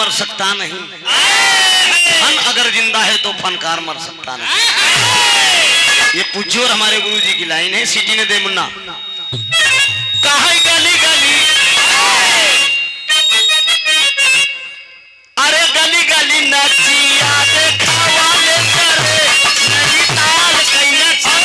मर सकता नहीं, फन अगर जिंदा है तो फनकार मर सकता नहीं। ये पूज्य और हमारे गुरु जी की लाइन है। सीटी ने दे मुन्ना कहा गली गली, अरे गली गली नचिया देखावा ले करे नहीं ताल कई नचिया।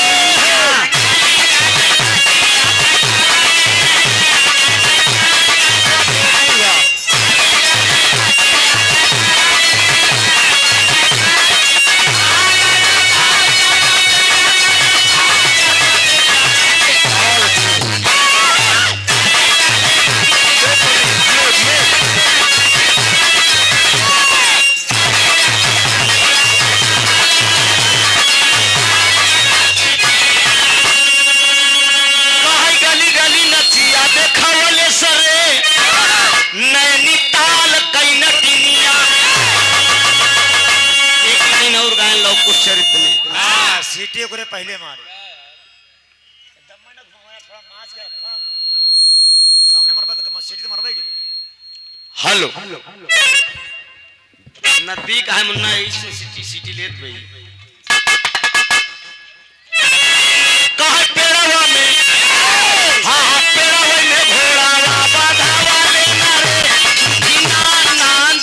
सीटी को पहले मारे थोड़ा मास के रखा सामने मरबा तो सीटी तो मरबा ही गिरी। हेलो नदी का है मुन्ना इससे सीटी सीटी लेत भाई कहा पेड़वा में, हाँ हाँ पेड़वा में घोड़ा बाधावा लेना रे बिना नान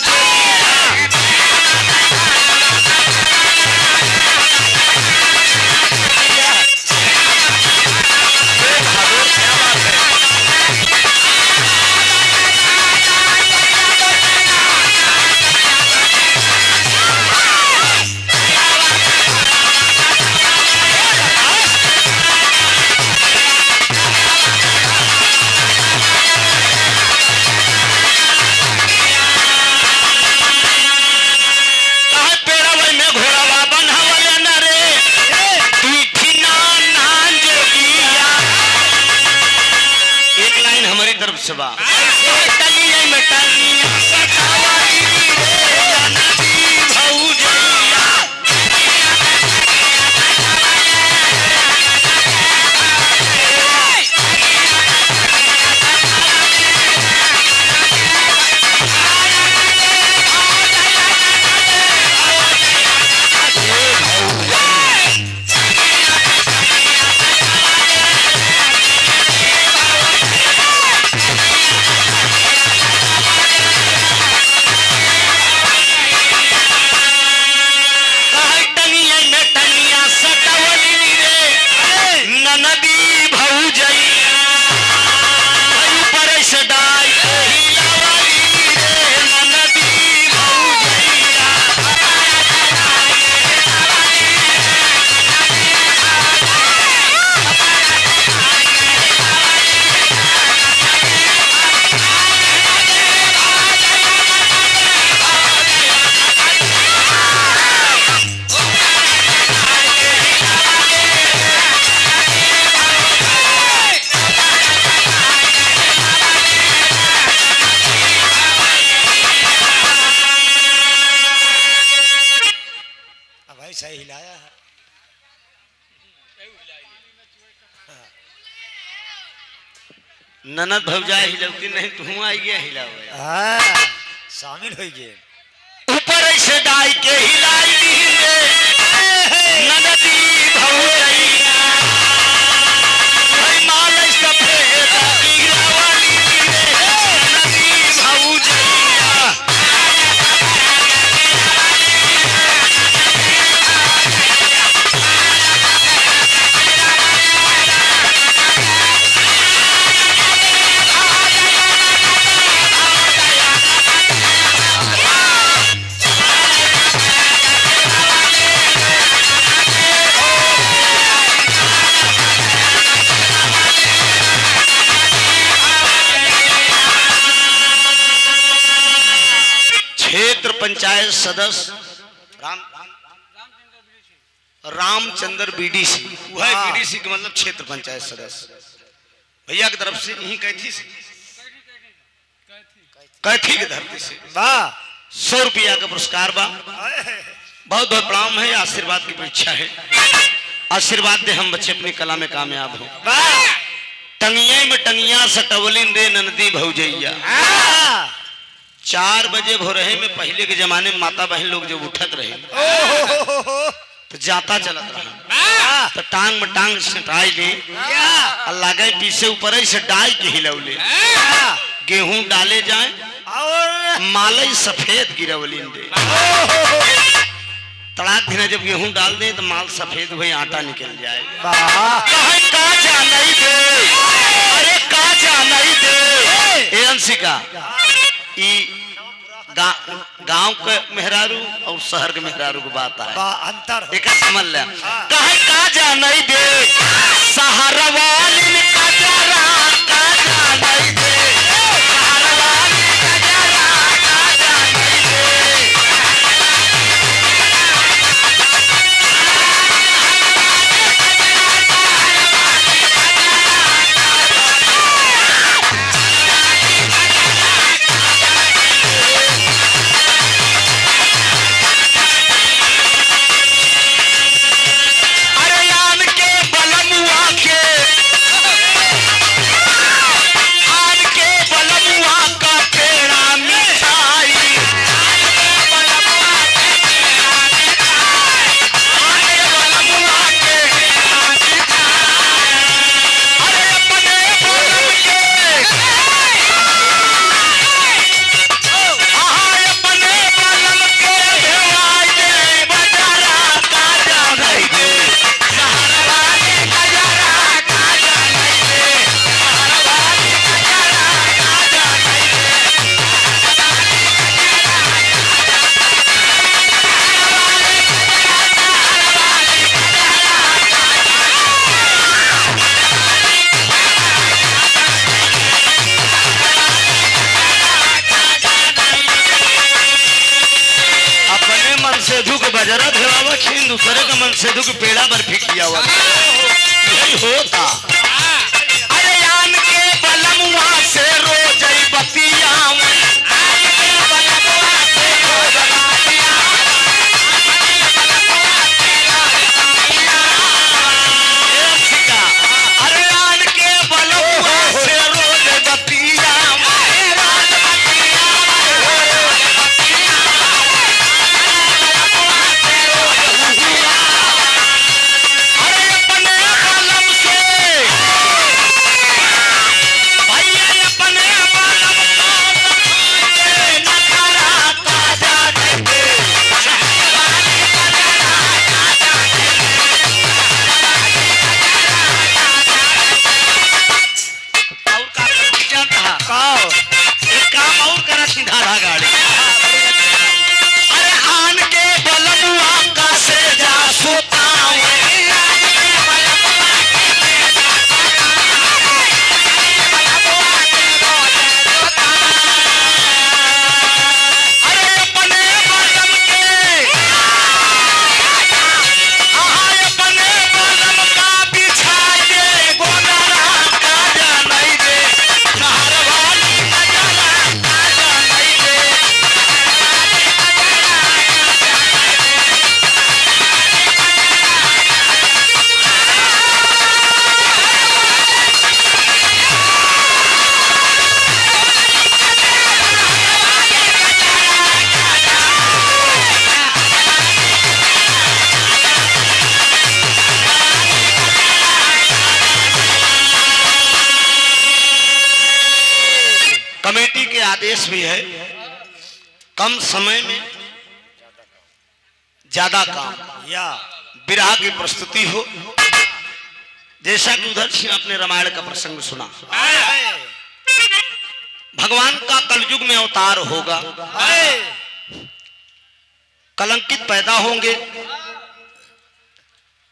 सबा टलिया में टलिया सखावाली रे नदी भौजैया। सही हिलाया है ननद भौजाई हिलौती नहीं तू आई गया हिलावे हां शामिल हो गए ऊपर से डाई के हिलाई दी ननदी भौजैया भाई माल सफेद गिरावाली ननदी भौजैया। पंचायत सदस्य रामचंद्र बीडीसी, वह बीडीसी का मतलब क्षेत्र पंचायत सदस्य भैया की तरफ से यही कैथी से कैथी की धरती से 100 रुपया का पुरस्कार बा। बहुत बहुत प्रणाम है, आशीर्वाद की परीक्षा है। आशीर्वाद दे हम बच्चे अपनी कला में कामयाब हो। टंगिया में टंगिया सटवलिन रे ननदी भौजैया 4 बजे भोरहे में पहले के जमाने में माता बहन लोग जब उठत रहे तो जाता चलत रहा तो टांग में टांग सटाई ले और लगे पीछे ऊपर से डाल के हिलौले गेहूं डाले जाए और मालई सफेद गिरवलिन दे तड़ाक दिन जब गेहूं डाल दे तो माल सफेद हुई आटा निकल जाए कहे का जाना ही दे अरे का जाना ही दे ए अंशिका ई गांव के मेहरारू और शहर के मेहरारू की बात है अंतर एक समझ ले कहे का जाना ही दे सहारा वाली में का जाना ही दे सहारा वाली का जाना ही दे बजरा धरावा खीन दूसरे का मन से दुख पेड़ा बर्फी किया हुआ यही होता अरे आन के बलमुआ से रोज बतिया अरे आन के बलमुआ से रोज बतिया कमेटी के आदेश भी है कम समय में ज्यादा काम या विरह की प्रस्तुति हो जैसा कि उधर से आपने रामायण का प्रसंग सुना भगवान का कलयुग में अवतार होगा कलंकित पैदा होंगे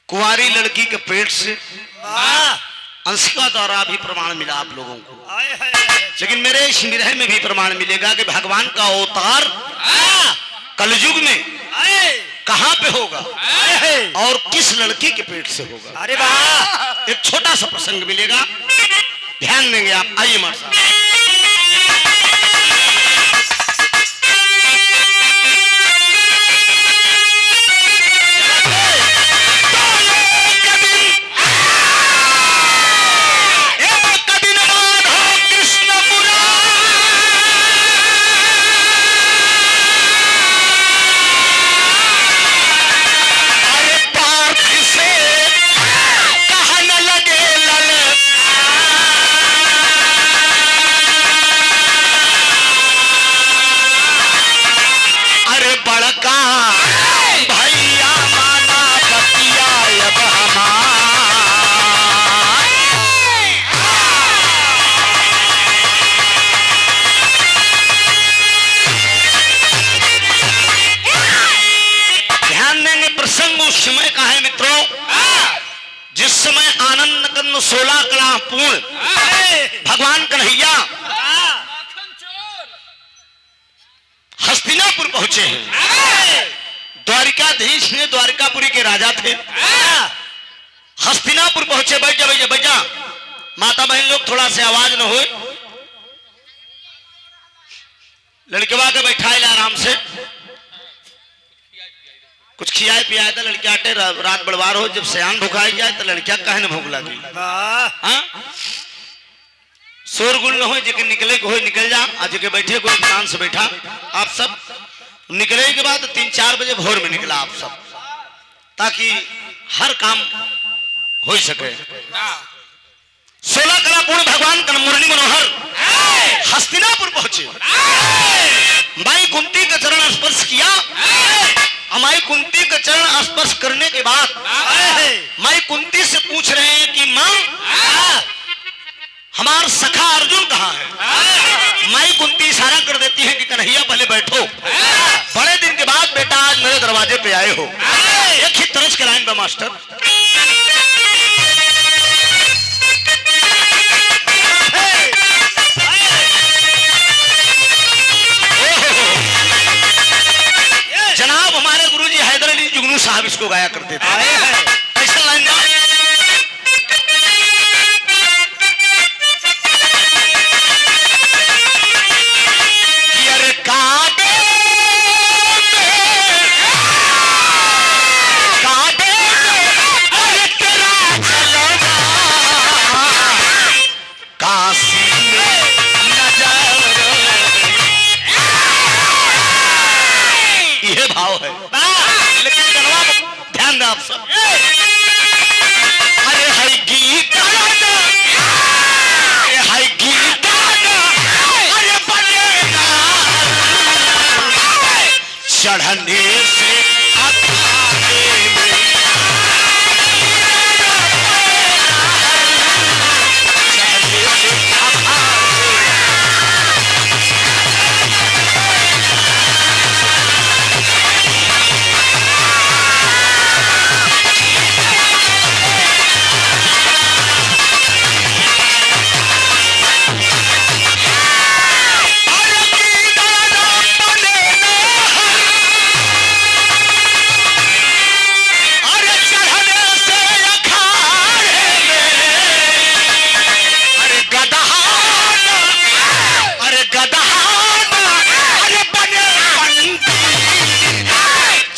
कुंवारी लड़की के पेट से अंशिका द्वारा भी प्रमाण मिला आप लोगों को लेकिन मेरे इस विरह में भी प्रमाण मिलेगा कि भगवान का अवतार कलयुग में कहां पे होगा और किस लड़की के पेट से होगा। अरे वाह एक छोटा सा प्रसंग मिलेगा ध्यान देंगे आप। आइए मार साहब कर्ण 16 कला पूर्ण भगवान कन्हैया हस्तिनापुर पहुंचे हैं। द्वारिकाधीश ने द्वारिकापुरी के राजा थे। हस्तिनापुर पहुंचे। बैठ जा, बैठ जा, बैठ जा। माता बहन लोग थोड़ा से आवाज न हो। लड़केवा के बैठाए आराम से, कुछ खियाए पियाए तो लड़किया आटे रात बड़वार हो। जब सयान भुखाई जाए तो लड़किया कहे न भूख लगी। शोरगुल न हो, जेके निकले को हो निकल जा, आज जेके बैठे को ध्यान से बैठा। आप सब निकले के बाद 3-4 बजे भोर में निकला आप सब, ताकि हर काम हो सके। 16 कला पूर्ण भगवान का मुरली मनोहर हस्तिनापुर पहुंचे। माई कुंती का चरण स्पर्श किया। माई कुंती का चरण स्पर्श करने के बाद माई कुंती से पूछ रहे हैं कि मां हमार सखा अर्जुन कहाँ है। माई कुंती इशारा कर देती है कि कन्हैया पहले बैठो, बड़े दिन के बाद बेटा आज मेरे दरवाजे पे आए हो। एक ही तरस के लाइन बा मास्टर। जनाब हमारे गुरुजी हैदर अली जुगनू साहब इसको गाया करते थे। ऐसा लाइन गा। आप सब अरे हरि गीत हरि गीत अरे बनेगा चढ़ने से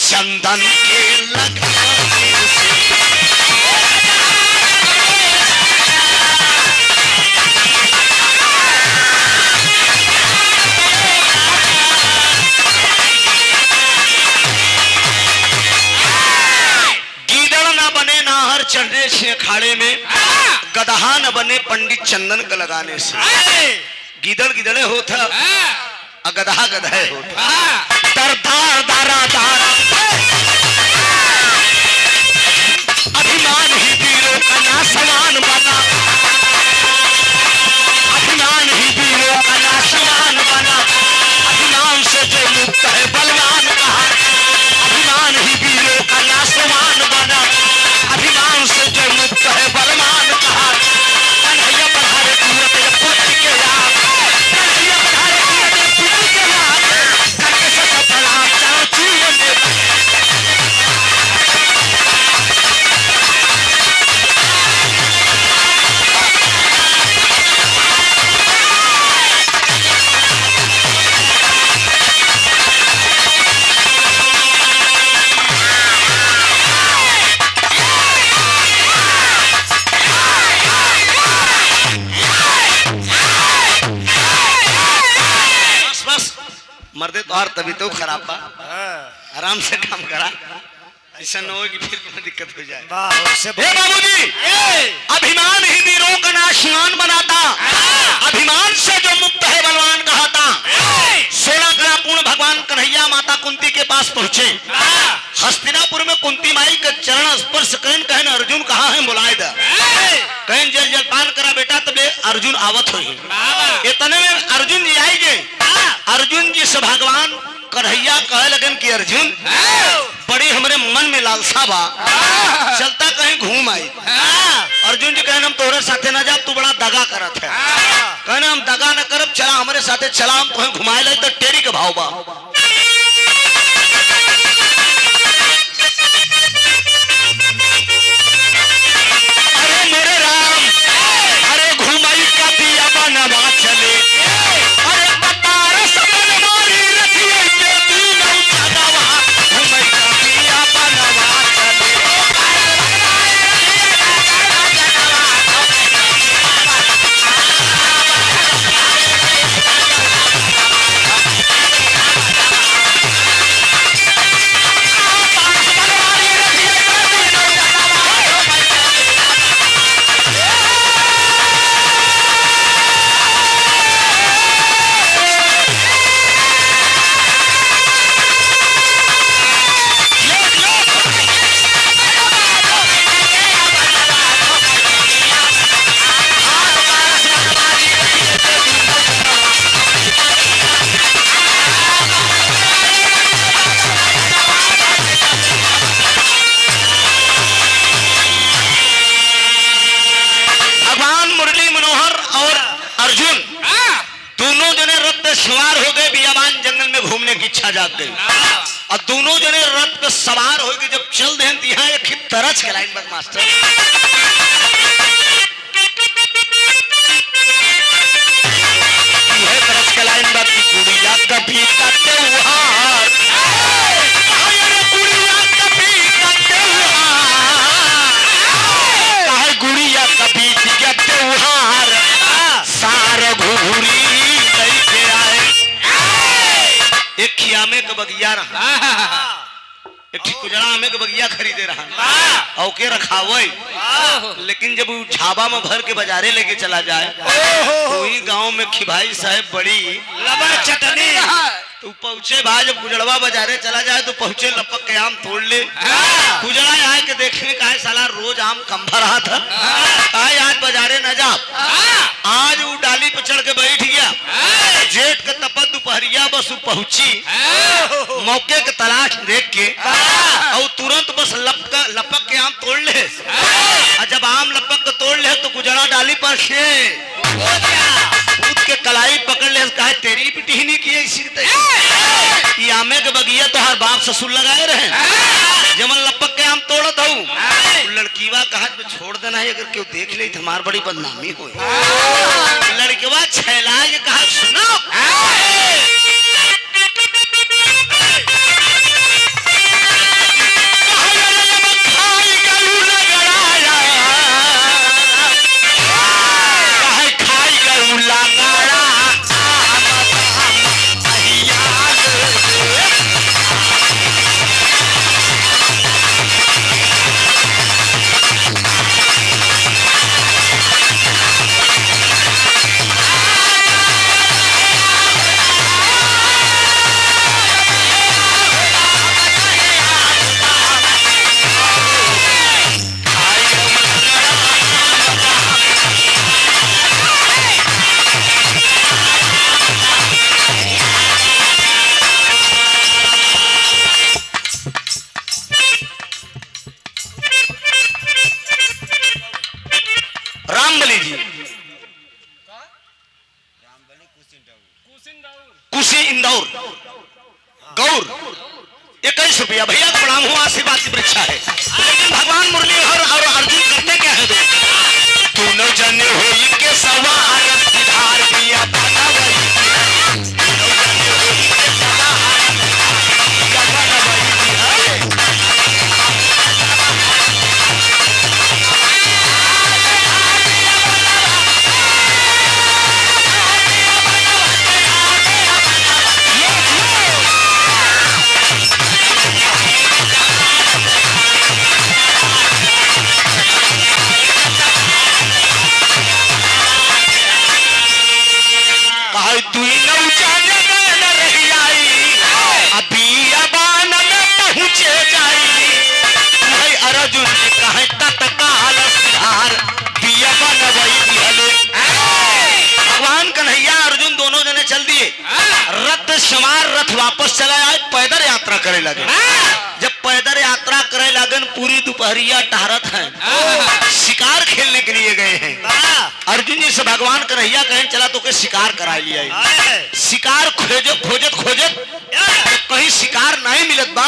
चंदन के लगाने गीदड़ न बने नाहर चढ़ने से अखाड़े में, गदहा न बने पंडित चंदन का लगाने से। गीदड़ गिदड़े होता और गदहा गदहे होता। दरदार दारा दारा अभिमान ही वीरों का ना समान बना। अभिमान ही वीरों का ना समान बना। अभिमान से जो मुक्त है बलवान कहा। अभिमान ही वीरों का ना समान बना। अभिमान से जो मुक्त है बलवान कहा। कन्हैया पधारे सूरत या पुत्र के याद। कन्हैया पधारे सूरत या पुत्र के याद। करके सत प्रणाम चारों जीवन में। मर्दे तो और तभी तो खराब बा। आराम से काम करा, ऐसा न हो कि फिर तुम्हें दिक्कत हो जाए। बाबूजी अभिमान ही वीरों का नाशवान बनाता। अभिमान से जो मुक्त है बलवान कहता। 16 कला पूर्ण भगवान कन्हैया माता कुंती के पास पहुंचे। हस्तिनापुर में कुंती माई का चरण स्पर्श कहन कहन अर्जुन कहाँ है बुलाए दा। कहन जल जलपान करा बेटा तबे अर्जुन आवत हो। इतने में अर्जुन जी आई गए। अर्जुन जी से भगवान कन्हैया कहे लगन कि अर्जुन बड़ी हमरे मन में लालसा बा, चलता कहीं घूम आई। अर्जुन जी कहने हम तोहरे साथे ना जा, तू बड़ा दगा करत है। कहने हम दगा न करब, चला हमारे साथे, चला हम तुम्हें घुमाए लाई तो टेरी के भाव बा। अरे मेरे राम, अरे घुमाई का दिया बनवा चले, अरे बतार सबन मारी रखिए के तीनों जगवा, घुमाई का दिया बनवा चले। सवार हो गए, बियाबान जंगल में घूमने की इच्छा जाग गई और दोनों जने रथ पे सवार हो गए। जब चल दे यहाँ एक ही तरज के लाइन बद मास्टर, यह तरज के लाइन बद की गुड़िया कभी का त्योहार, गुड़िया कभी का त्योहार, गुड़िया कभी का त्योहार, सार घूरी एक खियामे का बगिया रहा, एक कुजड़ा आमे का बगिया खरीदे रहा और के रखावई। लेकिन जब वो झाबा में भर के बाजारे लेके चला जाए तो वही गांव में खिभाई साहब बड़ी लबड़ चटनी, तो पहुंचे भाई जब कुजड़वा बाजारे चला जाए तो पहुंचे लपक के आम तोड़ ले। कुजड़ा आए के देखने का है साला रोज आम कम भरा था, आए आज बाजारे न जा, आज वो डाली पे चढ़ के बैठ गया। जेठ का तपत दोपहरिया बस वो पहुंची, मौके के तलाश देख के और तुरंत बस लपक के आम तोड़ ले। और जब आम लपक के तोड़ ले तो गुजरा डाली पर से कूद के कलाई पकड़ ले, कहा तेरी भी टिहनी की है इसी ये आमे के बगिया तो हर बाप ससुर लगाए रहे, जमन लपक के आम तोड़ दऊ। लड़कीवा कहा छोड़ देना है, अगर क्यों देख ले तो हमार बड़ी बदनामी हो। लड़कीवा छैला ये कहा सुनो, कुशी इंदौर गौर 21 रुपया भैया प्रणाम हुआ, आशीर्वाद की परीक्षा है। लेकिन भगवान मुरलीधर और अर्जुन करते क्या है, दोनों जने हो के सवार सिधार दिया सवार रथ वापस चला आए, पैदल यात्रा करे लगे। जब पैदल यात्रा करे लगन पूरी दोपहरिया टहरत हैं, शिकार खेलने के लिए गए हैं। अर्जुन जी से भगवान कन्हैया कहें चला तो के शिकार करा लिया। शिकार खोजत खोजत कहीं शिकार नहीं मिलत बा।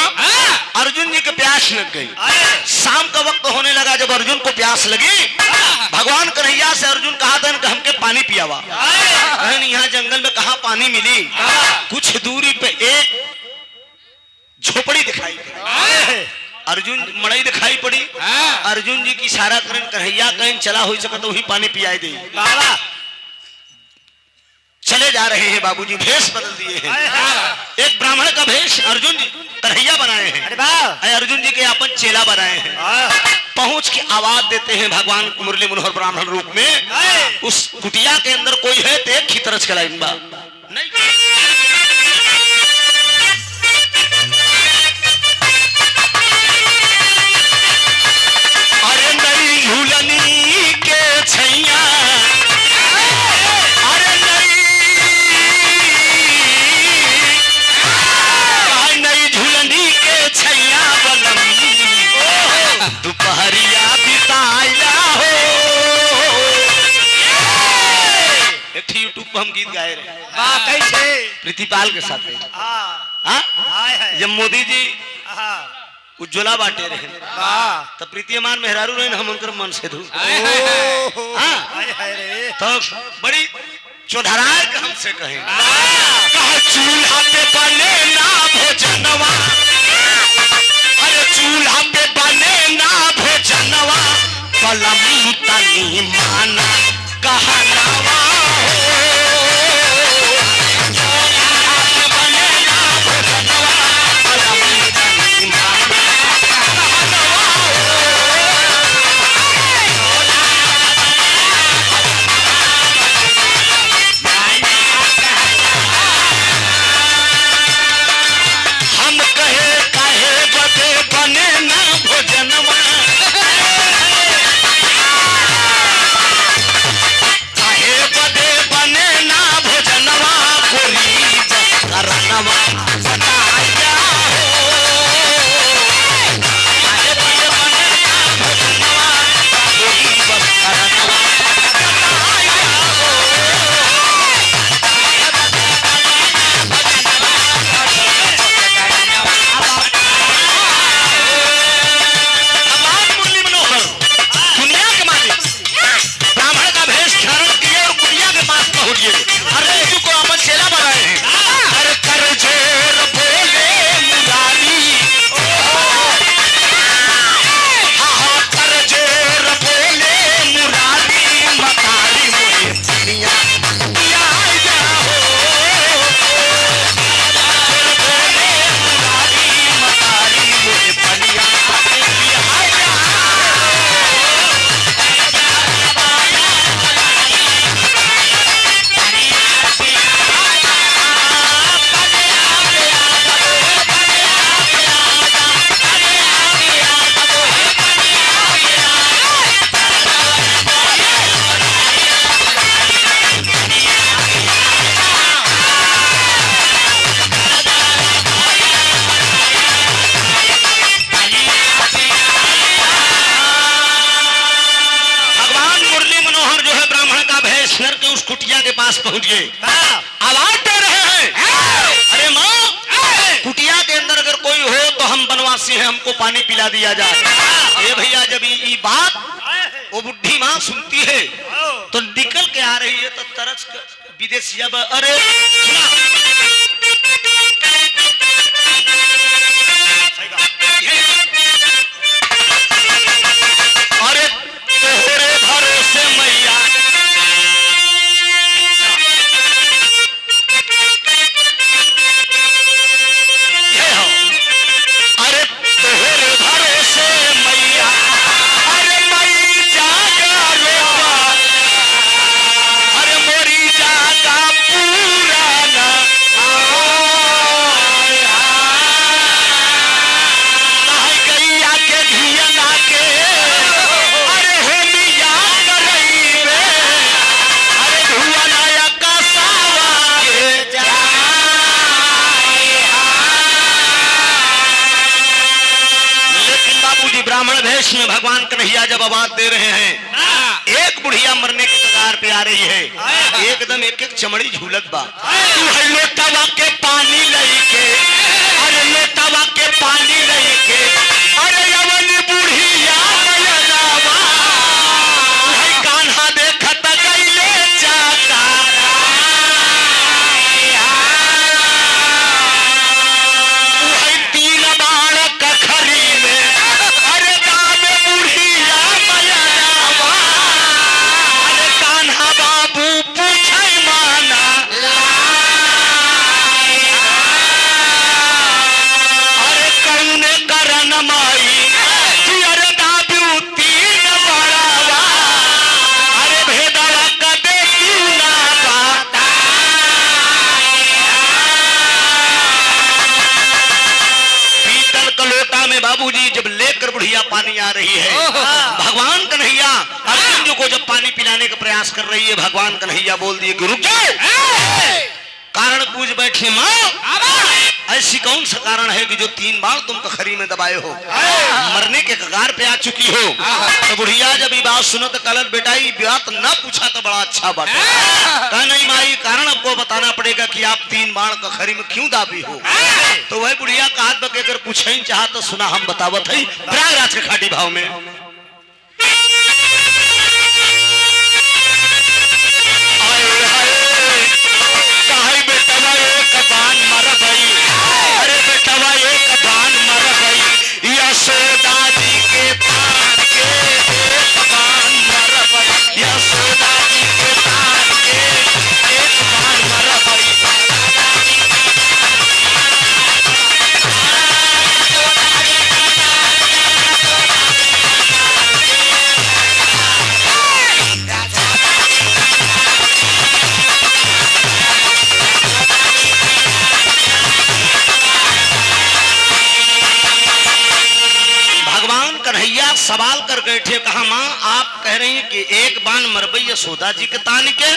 अर्जुन जी के प्यास लग गई। शाम का वक्त होने लगा। जब अर्जुन को प्यास लगी, भगवान कन्हैया से अर्जुन कहा था कि हमके पानी पियावा। यहाँ जंगल में कहा पानी मिली। कुछ दूरी पे एक झोपड़ी दिखाई पड़ी। अर्जुन मड़ई दिखाई पड़ी। अर्जुन जी की इशारा करें कन्हैया कहें चला हो सके तो वही पानी पियाई दे। चले जा रहे हैं बाबूजी, भेष बदल दिए हैं। एक ब्राह्मण का भेष अर्जुन जी कन्हैया बनाए हैं। अर्जुन जी के अपन चेला बनाए हैं। पहुंच के आवाज देते हैं भगवान मुरली मनोहर ब्राह्मण रूप में। उस कुटिया के अंदर कोई है तो एक खितरस के लाइन बा नहीं। अरे नई झूलनी के छैया, अरे नई झूलनी के छैया बलम दोपहरिया बिताया हो। एक यूट्यूब पर हम गीत गाए रहे कैसे प्रीतिपाल के साथ। जब मोदी जी उज्ज्वला बांटे रहे तब प्रीतिमान मेहरारू रहे हम उनकर मन से धू तो बड़ी चौधराए के हमसे कहे चूल्हा पे बने ना भोजनवा, अरे चूल्हा पे बने ना भोजनवा, कलम तनी माना कहनावा पहुंच गए। आवाज दे रहे हैं अरे माँ कुटिया के अंदर अगर कोई हो तो हम बनवासी हैं, हमको पानी पिला दिया जाए। ये भैया जब ये बात वो बुढ़ी माँ सुनती है तो निकल के आ रही है तो तरस विदेशिया अरे अरे तोहरे भरोसे मैया ऐसे में भगवान कन्हैया जब आवाज दे रहे हैं, एक बुढ़िया मरने की कगार पे आ रही है, एकदम एक एक चमड़ी झूलत बा। तू है लोटावा के पानी लईके, अरे लोटावा के पानी लईके, अरे यवन बुढ़िया मयलावा, तू है कान्हा देखत गईले चाकारा, तू है तीन बाण कखरी में, अरे दामे बुढ़िया मयलावा, अरे कान्हा बाबू पूछै माना, अरे कौने करन माई, अरे दाबू तीन बड़ावा, अरे भेदवा कदे क्यों ना बाता। पीतल कलोटा में बाबूजी जब लेकर बुढ़िया पानी आ रही है, भगवान कन्हैया अर्जुन जी को जब पानी पिलाने का प्रयास कर रही है, भगवान कन्हैया बोल दिए कि रुक जाओ, कारण पूछ बैठे माँ, ऐसी कौन सा कारण है कि जो 3 बार तुम कखरी में दबाए हो, मरने के कगार पे आ चुकी हो। तो बुढ़िया जब ये बात सुनो तो कलर बेटा ये बात न पूछा तो बड़ा अच्छा बात है। कहा नहीं माई, कारण आपको बताना पड़ेगा कि आप 3 बार कखरी में क्यों दाबी हो। तो वही बुढ़िया का हाथ बके अगर पूछे ही चाह तो सुना हम बतावत है प्रयागराज के खाटी भाव में। अरे बेटवा एक बान मर गई, यशोदा जी के तार के एक बान मर गई, यशोदा जी के तार के एक बान मर गई। कन्हैया सवाल कर गए थे, कहा माँ आप कह रही हैं कि एक बान मरबई यशोदा जी के तान के,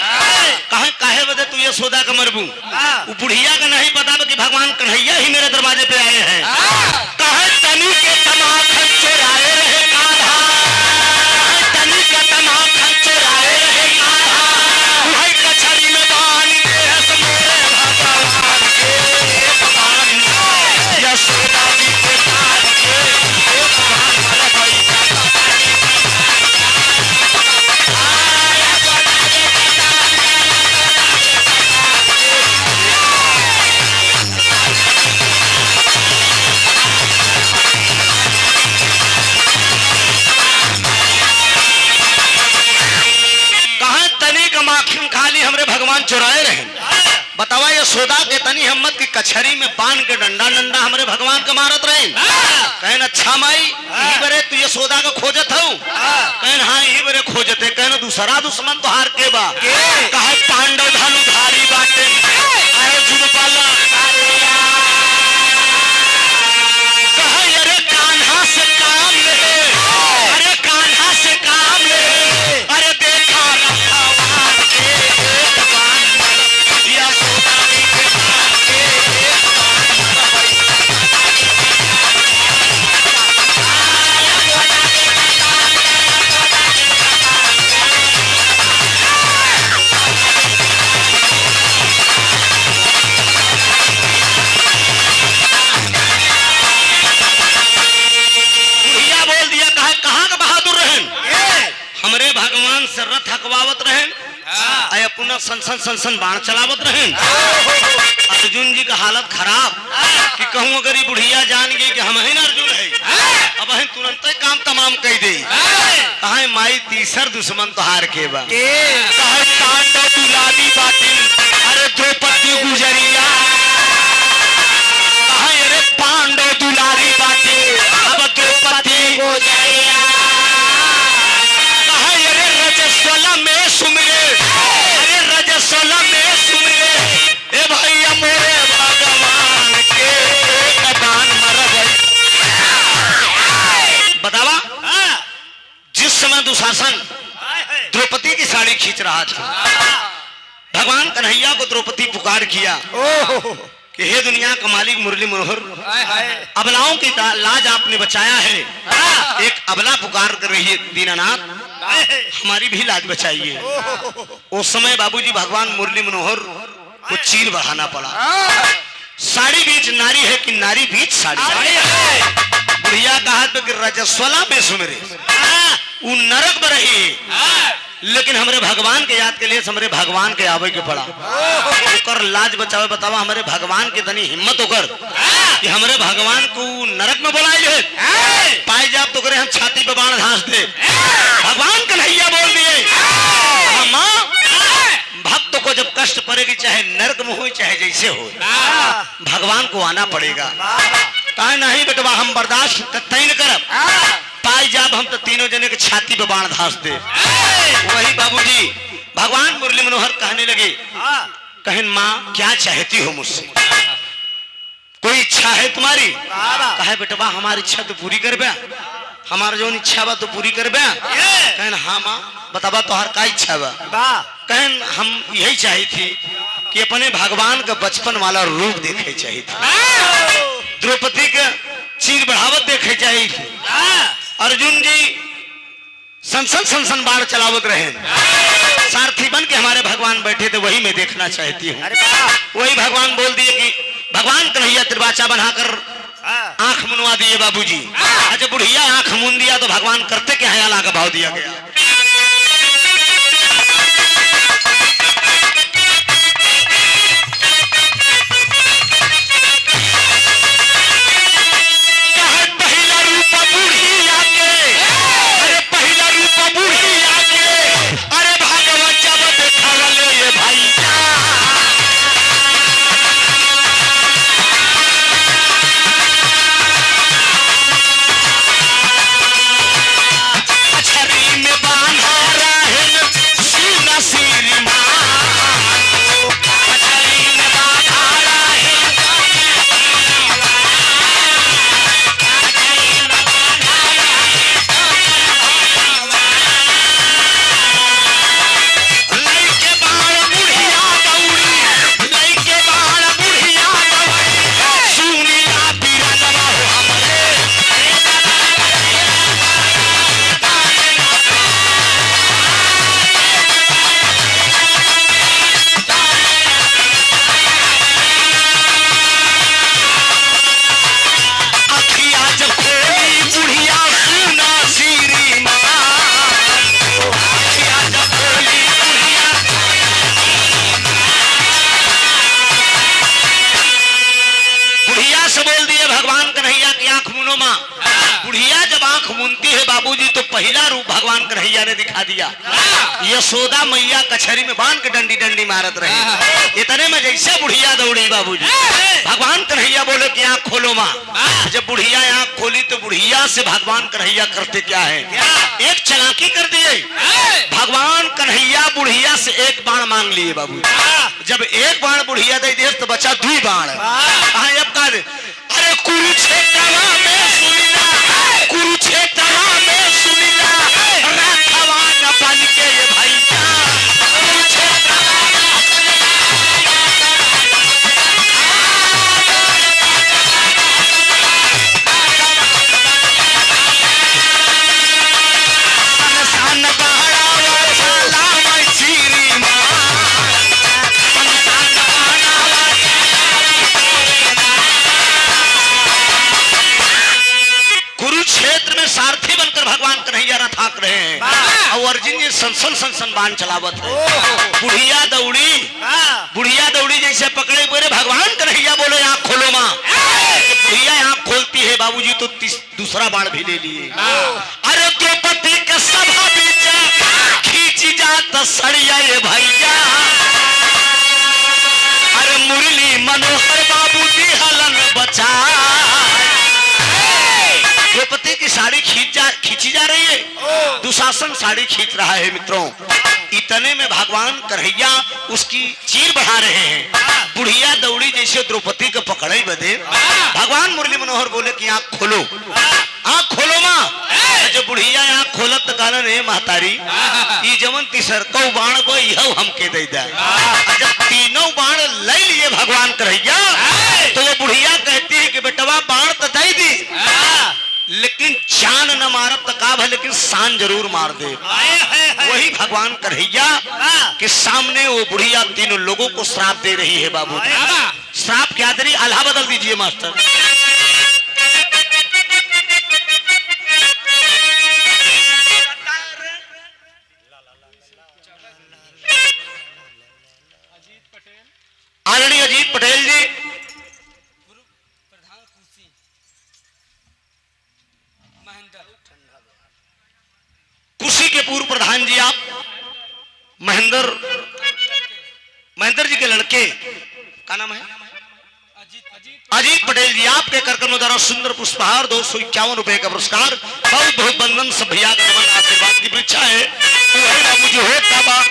कहे काहे बदे तू यशोदा का मरबू। वो बुढ़िया का नहीं पता कि भगवान कन्हैया ही मेरे दरवाजे पे आए हैं। कहे तनी के तमाखन चुराए रहे कान्हा, तनी के तमाखन चुराए रहे कान्हा, वही कछड़ी में बान दे रस मेरे भगवान के एक बान, यशोदा जी के तान के एक बान मर गई। माखन खाली हमरे भगवान चुराए रहे। बतावा यशोदा के तनी हिम्मत की कछरी में बांध के डंडा डंडा हमरे भगवान का मारत रहे। कहन अच्छा माई यही बरे तू यशोदा का खोजत हूँ। कहन हाँ यही बरे खोजते। कहन दूसरा दुश्मन तो हार के बा। कहा पांडव धनु धारी बाटे अर्जुन पाला। कहा अरे कान्हा से काम ले, अरे कान्हा से काम ले, अरे देखा रखवार के एक बाण यशोदा जी के हाथ के एक बाण बुढ़िया बोल दिया। कहा कहाँ का बहादुर रहन हमरे भगवान से रथ हकवावत रहन आय अपना संसन संसन बाण चलावत रहन। अर्जुन जी का हालत खराब कि कहूँ अगर ये बुढ़िया जान गई कि हम ही ना अर्जुन है अब हम तुरंत ही काम तमाम कह दे। कहा माई तीसर दुश्मन तो हार के बा। कहा पांडव दुलारी बाटिन अरे द्रौपदी गुजरिया। कहा अरे पांडव दुलारी बाटिन अब द्रौपदी गुजरिया। कहा अरे रजस्वला में सुमिरे, अरे रजस्वला में सुमिरे ए भैया मोरे भगवान के एक बाण मर गई। बतावा जिस समय दुशासन द्रौपदी की साड़ी खींच रहा था भगवान कन्हैया को द्रौपदी पुकार किया। कि हे दुनिया का मालिक मुरली मनोहर, अबलाओं की लाज आपने बचाया है। एक अबला पुकार कर रही है, दीनानाथ हमारी भी लाज बचाइए। उस समय बाबूजी भगवान मुरली मनोहर को चीर बढ़ाना पड़ा। साड़ी बीच नारी है कि नारी बीच साड़ी है। बुढ़िया कहा कि रजस्वला में सुमरे वो नरक में रही, लेकिन हमारे भगवान के याद के लिए हमारे भगवान के आवे के पड़ा। कर लाज बचावे बतावा हमारे भगवान के तनी हिम्मत होकर कि हमारे भगवान को नरक में बुलाए है। पाए जाब तो करे हम छाती पे बाण घास दे। भगवान कन्हैया बोल दिए माँ भक्त को जब कष्ट पड़ेगी चाहे नरक में हो चाहे जैसे हो भगवान को आना पड़ेगा। कहा नहीं बेटवा हम बर्दाश्त कतई न करब। पाई जाब हम तो तीनों जने के छाती पे बाण घास दे। वही बाबूजी भगवान मुरली मनोहर कहने लगे, कहें माँ क्या चाहती हो मुझसे, कोई इच्छा है तुम्हारी? कहे बेटवा हमारी इच्छा तो पूरी कर बया, हमारा जो इच्छा बा तो पूरी कर बया। कहन हाँ माँ बताबा तो हर का इच्छा बा? कहन हम यही चाही थी कि अपने भगवान का बचपन वाला रूप देखे चाहिए थी, द्रौपदी का चीर बढ़ावत देखे चाहिए थी, अर्जुन जी संसन संसन बाण चलावत रहे, सारथी बन के हमारे भगवान बैठे थे, वही मैं देखना चाहती हूँ। वही भगवान बोल दिए कि भगवान कन्हैया त्रिवाचा बनाकर आंख मुनवा दिए बाबूजी। अच्छा बुढ़िया आंख मुन दिया तो भगवान करते क्या है आला का भाव दिया गया। बुढ़िया जब आंख मूंदती है बाबूजी तो पहला रूप भगवान कन्हैया ने दिखा दिया। यशोदा मैया कचहरी में बांध के डंडी डंडी मारत रही। इतने में जैसे बुढ़िया दौड़ी बाबूजी भगवान कन्हैया बोले कि आंख खोलो माँ। जब बुढ़िया आंख खोली तो बुढ़िया से भगवान कन्हैया करते क्या है, एक चालाकी कर दिए। भगवान कन्हैया बुढ़िया से एक बाण मांग लिए बाबू। जब एक बाण बुढ़िया दे दिए तो बचा 2 बाण। अरे कुरुक्षेत्र में सुनिला, कुरुक्षेत्र में सुनिला, राघवान बन के ये भाई सारथी बनकर भगवान कन्हैया रथाक रहे हैं और अर्जुन जी संसन संसन बाण चलावत है। बुढ़िया दौड़ी जैसे पकड़े बोले भगवान कन्हैया बोले आंख खोलो माँ। बुढ़िया आंख खोलती है बाबूजी तो दूसरा बाण भी ले लिए। अरे द्रौपदी का सभा बीच खींची जात सड़िया ये भैया। अरे मुरली मनोहर बाबू दी हलन बचा। द्रौपदी की साड़ी खींची जा रही है, दुशासन साड़ी खींच रहा है मित्रों। इतने में भगवान कन्हैया उसकी चीर बढ़ा रहे हैं। बुढ़िया दौड़ी जैसे द्रौपदी को पकड़े बदे भगवान मुरली मनोहर बोले कि आंख खोलो, आंख खोलो माँ। जब बुढ़िया आंख खोलत तो कहलन हे महतारी ई जवन तीसर को बाण बई हव हमके दे दे। जब तीनों बाण ले लिए भगवान करैया तो वो बुढ़िया कहती है कि बेटवा बाण तो दे दी लेकिन जान न मारब तो का लेकिन शान जरूर मार दे। वही भगवान करैया के सामने वो बुढ़िया तीनों लोगों को श्राप दे रही है। बाबू श्राप क्या दे रही, आल्हा बदल दीजिए मास्टर। आदरणीय अजीत पटेल जी, कुशी के पूर्व प्रधान जी, आप महेंद्र जी के लड़के का नाम है अजीत पटेल जी, आपके कार्यक्रम द्वारा सुंदर पुष्पहार 251 रुपए का पुरस्कार, बहुत बहुत बंधन सब भैया का नमन, आशीर्वाद की परीक्षा है। बाबू जी हो बाबा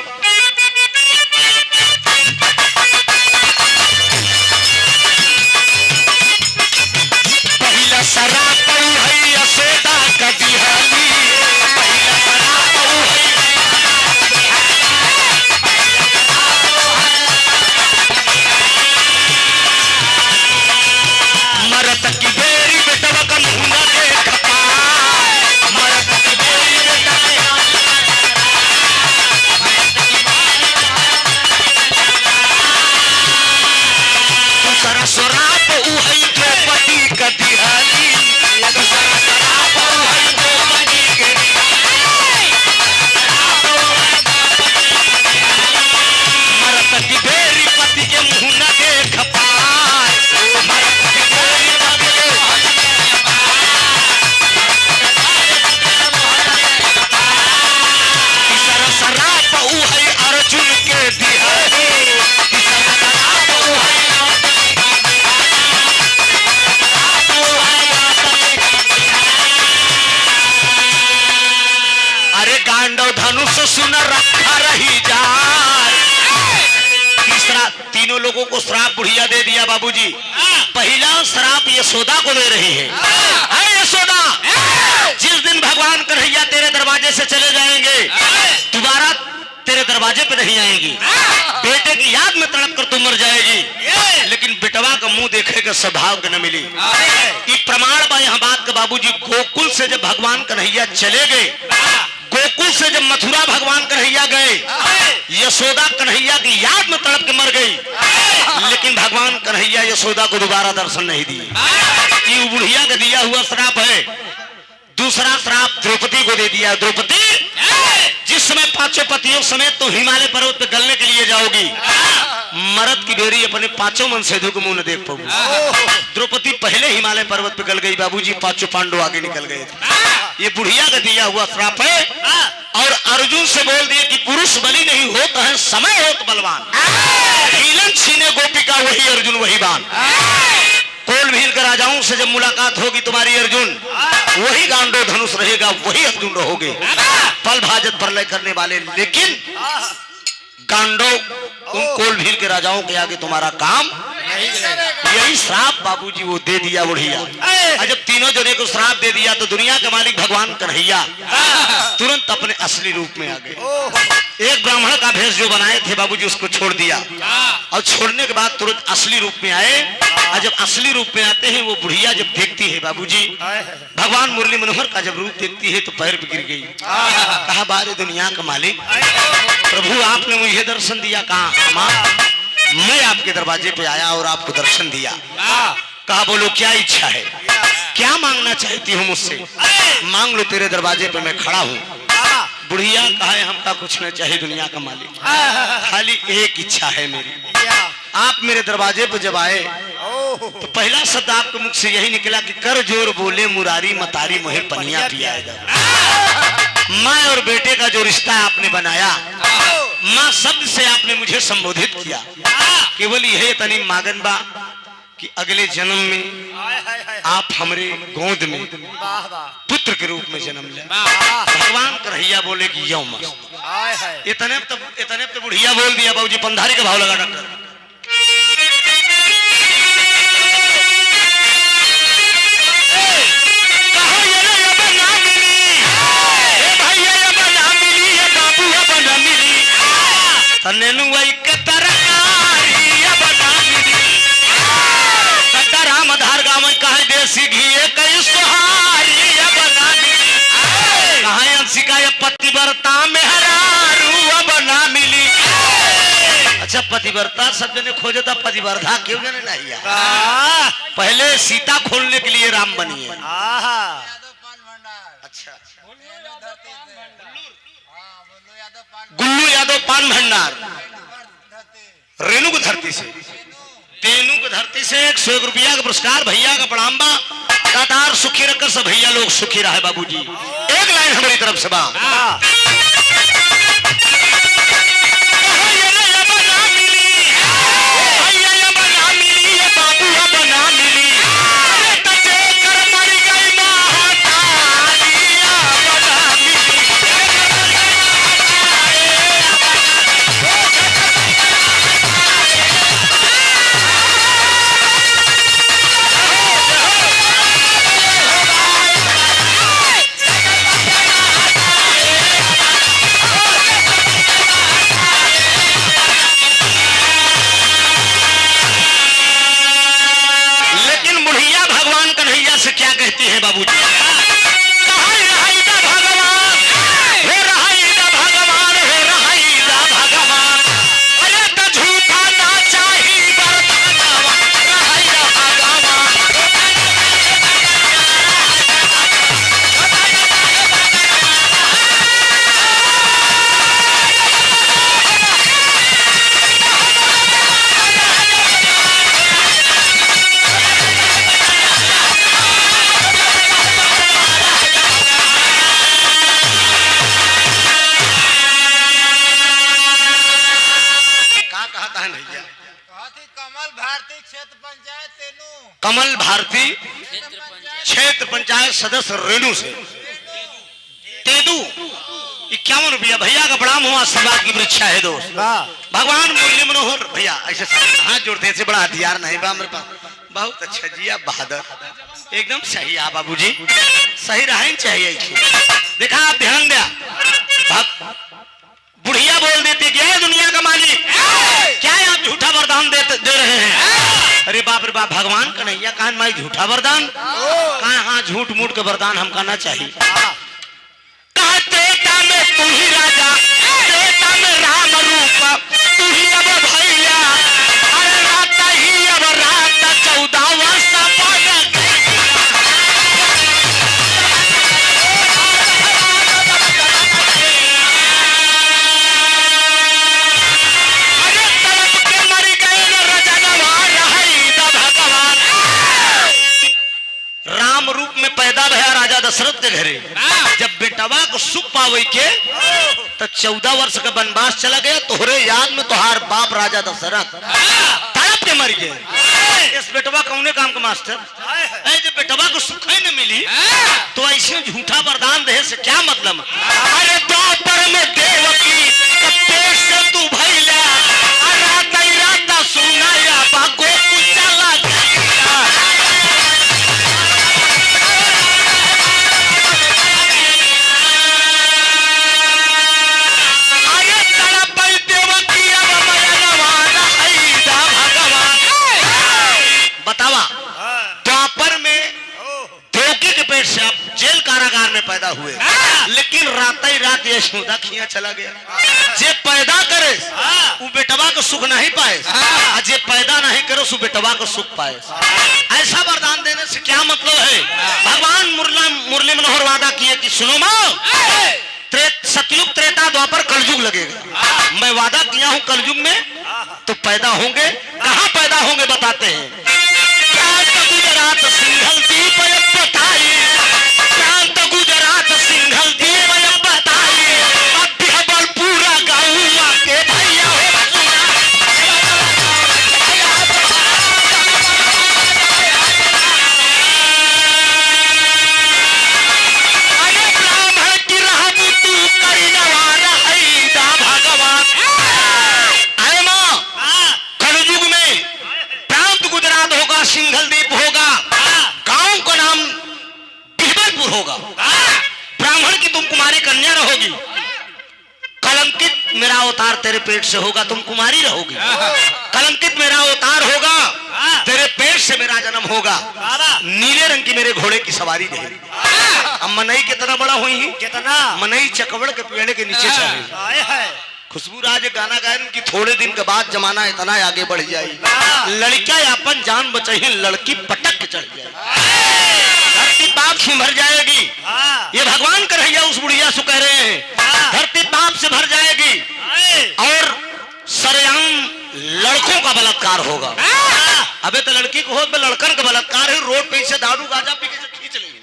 पहला शराब है यशोदा का दिहाली, पहला शराब है मरत की बेरी बेटवा का मुंह न देख पाए, मरत की बेरी बेटवा दूसरा शराब उहई द्रौपदी का दिहाली, दूसरा शराब उहई द्रौपदी के मरत की बेरी पति के मुंह न देख पाए, मरत की बेरी पति के तीसरा शराब उहई अर्जुन के दिहाली, तीसरा शराब उहई गांडव धनुष सुन रखा रही जाए। तीसरा तीनों लोगों को श्राप बुढ़िया दे दिया बाबूजी। पहला श्राप यशोदा को दे रही है, अरे यशोदा जिस दिन भगवान कन्हैया तेरे दरवाजे से चले जाएंगे दोबारा तेरे दरवाजे पे नहीं आएगी, बेटे की याद में तड़प कर तुम मर जाएगी, लेकिन बेटवा का मुंह देखे का सौभाग्य न मिली। ये प्रमाण बा यहाँ बात का बाबूजी। गोकुल से जब भगवान कन्हैया चले गए, गोकुल से जब मथुरा भगवान कन्हैया गए, यशोदा कन्हैया की याद में तड़प के मर गई, लेकिन भगवान कन्हैया यशोदा को दोबारा दर्शन नहीं दिए। ये बुढ़िया का दिया हुआ श्राप है। दूसरा श्राप द्रौपदी को दे दिया। द्रौपदी जिस समय पांचों पतियों समेत तो हिमालय पर्वत पे गलने के लिए जाओगी, मरद की बेरी अपने पांचों मनसेधु को मुंह न देख पाओगी। द्रौपदी पहले हिमालय पर्वत पे गल गई बाबूजी, पांचों पांडव आगे निकल गए थे। ये बुढ़िया का दिया हुआ श्राप है। और अर्जुन से बोल दिए कि पुरुष बलि नहीं होता है, समय हो तो बलवान, हीलन छीने गोपिका वही अर्जुन वही बाण। कोल भील के राजाओं से जब मुलाकात होगी तुम्हारी अर्जुन, वही गांडो धनुष रहेगा, वही अर्जुन रहोगे, पल भाजत प्रलय करने वाले। लेकिन गांडो उन कोल भील के राजाओं के आगे तुम्हारा काम। यही श्राप बाबूजी वो दे दिया बुढ़िया। जब तीनों जने को श्राप दे दिया तो दुनिया के मालिक भगवान कन्हैया तुरंत अपने असली रूप में आ गए। एक ब्राह्मण का भेष जो बनाए थे बाबूजी उसको छोड़ दिया, और छोड़ने के बाद तुरंत असली रूप में आए। और जब असली रूप में आते हैं वो बुढ़िया जब देखती है बाबूजी, भगवान मुरली मनोहर का जब रूप देखती है तो पैर पे गिर गई। कहा बारे दुनिया का मालिक प्रभु आपने मुझे दर्शन दिया। कहा मैं आपके दरवाजे पे आया और आपको दर्शन दिया। कहा बोलो क्या इच्छा है, क्या मांगना चाहती हूँ मुझसे, मांग लो, तेरे दरवाजे पे मैं खड़ा हूँ। बुढ़िया कहा हमका कुछ न चाहिए दुनिया का मालिक, खाली एक इच्छा है मेरी। आप मेरे दरवाजे पे जब आए तो पहला शब्द आपके मुख से यही निकला कि कर जोर बोले मुरारी मतारी मोहे पनिया पियाएगा। माँ और बेटे का जो रिश्ता आपने बनाया, माँ शब्द से आपने मुझे संबोधित किया। केवल यही तनी मांगन बा कि अगले जन्म में आप हमारे गोद में पुत्र के रूप में जन्म ले। भगवान कन्हैया बोले कि यो मस्त। इतने तो बुढ़िया बोल दिया बाबूजी, पंधारी का भाव लगा डॉक्टर। कहो ये अब नागिनी, ए भैया अब देसी घी कई सुहारी अब ना मिली। कहाँ अंशिका ये पतिव्रता मेहरारू अब ना मिली। अच्छा पतिव्रता सब जने खोजे था, पतिव्रता क्यों जने नहीं है? पहले सीता खोलने के लिए राम बनी है। अच्छा गुल्लू यादव पान भंडार रेणु की धरती से, तेनू की धरती से 101 रुपया का पुरस्कार। भैया का प्रणाम बा, दातार सुखी रखकर सब भैया लोग सुखी रहे बाबूजी। एक लाइन हमारी तरफ से बा। कमल भारती क्षेत्र पंचायत सदस्य रेणु से तेदू 51 रुपया। भैया का प्रणाम हुआ, आशीर्वाद की वृक्षा है दोस्त। भगवान मुरली मनोहर भैया ऐसे हाथ जोड़ते से बड़ा हथियार नहीं बा मेरे पास। बहुत अच्छा जी, आप बहादुर एकदम सही। आप बाबूजी सही रहना चाहिए। देखा आप ध्यान दिया, बुढ़िया बोल देती कि दुनिया का मालिक क्या है आप झूठा वरदान दे रहे हैं। अरे बाप रे बाप, भगवान का नहीं कहा मैं झूठा वरदान कहा। हाँ झूठ मूठ के वरदान हम कहना चाहिए। में तू ही राजा, तेता में राम रूप, तू ही अब भैया। अरे रात ही अब रात 14 वर्ष राम रूप में पैदा भया राजा दशरथ के घरे। जब बेटवा को सुख पावे के तो 14 वर्ष का वनवास चला गया। तोहरे याद में तोहार बाप राजा दशरथ तड़प के मर गए। इस बेटवा कौने काम का मास्टर जब बेटवा को सुख न मिली तो ऐसे झूठा वरदान दे से क्या मतलब। अरे द्वापर में देवकी पेट से तू भैला, राता सुनाया बाको चला से आप जेल कारागार में पैदा हुए, लेकिन रात ही रात यशोदा खिया चला गया। जे पैदा करे वो बेटवा को सुख नहीं पाए, जे पैदा नहीं करे वो बेटवा को सुख पाए। ऐसा वरदान देने से क्या मतलब है। भगवान मुरली मनोहर वादा किए कि सुनो मां, सतयुग त्रेता द्वापर कलयुग लगेगा। मैं वादा किया हूं कलयुग में तो पैदा होंगे। कहां पैदा होंगे बताते हैं। गुजरात सिंघल दीप बताई, प्रांत गुजरात सिंघल दीप बताई, अब पूरा गाँव के भैया अरे ब्राह्मण की राह तू करिनवार हैदा भगवान। अरे माँ कलयुग में प्रांत गुजरात होगा, सिंघल दीप होगा, गांव का नाम बिहबलपुर होगा। ब्राह्मण की तुम कुमारी कन्या रहोगी, कलंकित मेरा अवतार तेरे पेट से होगा, तुम कुमारी रहोगी। कलंकित मेरा अवतार होगा, तेरे पेट से मेरा जन्म होगा। नीले रंग की मेरे घोड़े की सवारी रहेगी। अब मनई कितना बड़ा हुई है, कितना मनई चकवड़ के पेड़ के नीचे चढ़े। आए है खुशबू राज गाना गायन की थोड़े दिन के बाद जमाना इतना आगे बढ़ जाए, लड़का अपन जान बचाई, लड़की पटक के चढ़ जाए, धरती पाप से भर जाएगी। हाँ ये भगवान कन्हैया उस बुढ़िया से कह रहे हैं, धरती पाप से भर जाएगी और सरेआम लड़कों का बलात्कार होगा। अबे तो लड़की को हो, लड़कन का बलात्कार है, रोड पे से दारू गांजा पी के खींच लेंगे।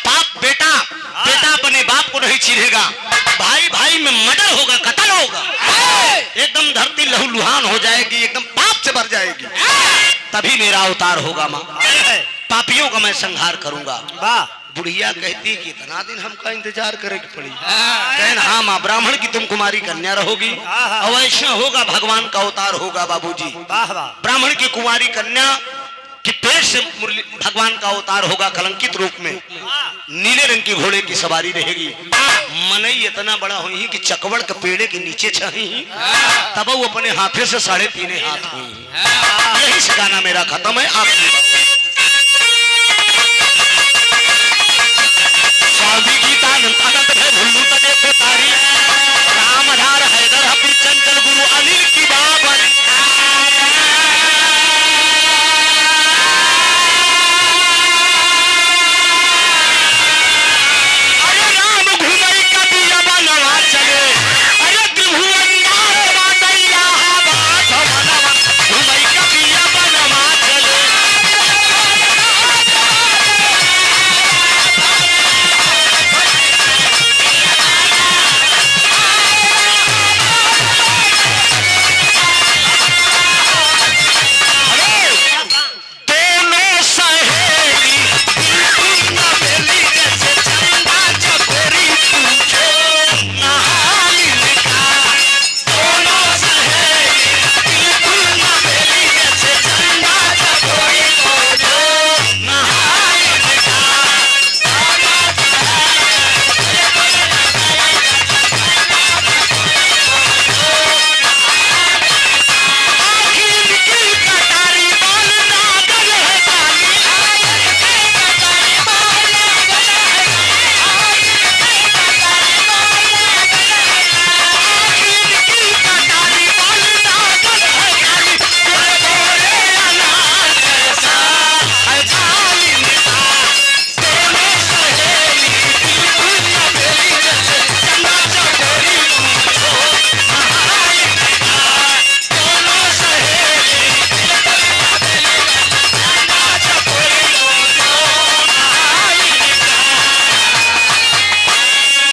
बाप बेटा बेटा अपने बाप को नहीं चिढ़ेगा, भाई भाई में मर्डर होगा, कत्ल होगा, एकदम धरती लहूलुहान हो जाएगी, एकदम पाप से भर जाएगी। तभी मेरा अवतार होगा माँ, पापियों का मैं संहार करूंगा। वाह बुढ़िया कहती कि इतना दिन हमका इंतजार करे की पड़ी। कहन हाँ माँ, ब्राह्मण की तुम कुमारी कन्या रहोगी, अवश्य होगा, भगवान का अवतार होगा बाबूजी। वाह वाह ब्राह्मण की कुमारी कन्या कि पेट से भगवान का अवतार होगा कलंकित रूप में, नीले रंग की घोड़े की सवारी रहेगी। मनई इतना बड़ा हुई कि चकवड़ के पेड़े के नीचे छही, तब वो अपने हाथे से 3.5 हाथ हुई। यही से गाना मेरा खत्म है। आप